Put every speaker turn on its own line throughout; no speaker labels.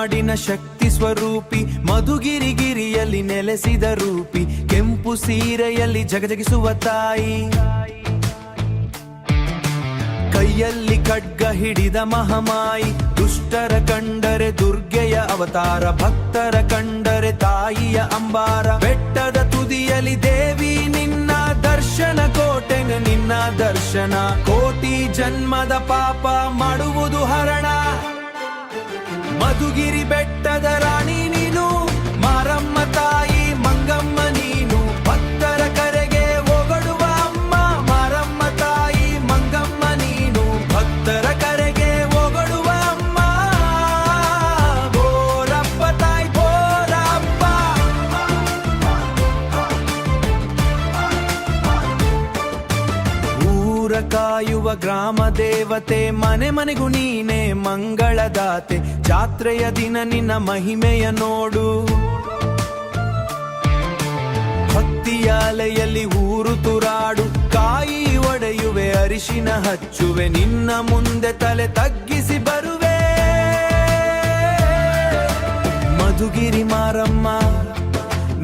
ನಾಡಿನ ಶಕ್ತಿ ಸ್ವರೂಪಿ, ಮಧುಗಿರಿಗಿರಿಯಲ್ಲಿ ನೆಲೆಸಿದ ರೂಪಿ, ಕೆಂಪು ಸೀರೆಯಲ್ಲಿ ಜಗಜಗಿಸುವ ತಾಯಿ, ಕೈಯಲ್ಲಿ ಖಡ್ಗ ಹಿಡಿದ ಮಹಾಮಾಯಿ, ದುಷ್ಟರ ಕಂಡರೆ ದುರ್ಗೆಯ ಅವತಾರ, ಭಕ್ತರ ಕಂಡರೆ ತಾಯಿಯ ಅಂಬಾರ. ಬೆಟ್ಟದ ತುದಿಯಲ್ಲಿ ದೇವಿ ನಿನ್ನ ದರ್ಶನ, ಕೋಟೆನ ನಿನ್ನ ದರ್ಶನ, ಕೋಟಿ ಜನ್ಮದ ಪಾಪ ಮಾಡುವುದು ಹರಣ. ಮಧುಗಿರಿ ಬೆಟ್ಟದ ರಾಣಿ ನೀನು, ಮಾರಮ್ಮ ತಾಯಿ ಮಂಗಮ್ಮ ನೀನು, ಭಕ್ತರ ಕರೆಗೆ ಒಗಡುವ ಅಮ್ಮ, ಮಾರಮ್ಮ ತಾಯಿ ಮಂಗಮ್ಮ ನೀನು, ಭಕ್ತರ ಕರೆಗೆ ಒಗಡುವ ಅಮ್ಮ. ಬೋರಪ್ಪ ತಾಯಿ ಬೋರಪ್ಪ. ಊರ ಕಾಯುವ ಗ್ರಾಮ ದೇವತೆ, ಮನೆ ಮನೆಗೂ ನೀನೆ ಮಂಗಳದಾತೆ, ಜಾತ್ರೆಯ ದಿನ ನಿನ್ನ ಮಹಿಮೆಯ ನೋಡು. ಭಕ್ತಿಯ ಅಲೆಯಲ್ಲಿ ಊರು ತುರಾಡು, ಕಾಯಿ ಒಡೆಯುವೆ ಅರಿಶಿನ ಹಚ್ಚುವೆ, ನಿನ್ನ ಮುಂದೆ ತಲೆ ತಗ್ಗಿಸಿ ಬರುವೆ. ಮಧುಗಿರಿ ಮಾರಮ್ಮ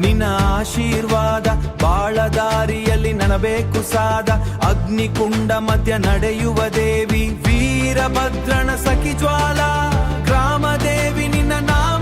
ನಿನ್ನ ಆಶೀರ್ವಾದ, ಬಾಳದಾರಿಯಲ್ಲಿ ನನಬೇಕು ಸಾದ, ಅಗ್ನಿಕುಂಡ ಮಧ್ಯ ನಡೆಯುವ ದೇವಿ, ವೀರಭದ್ರನ ಸಖಿ ಜ್ವಾಲಾ, ಗ್ರಾಮ ದೇವಿ ನಿನ್ನ ನಾಮ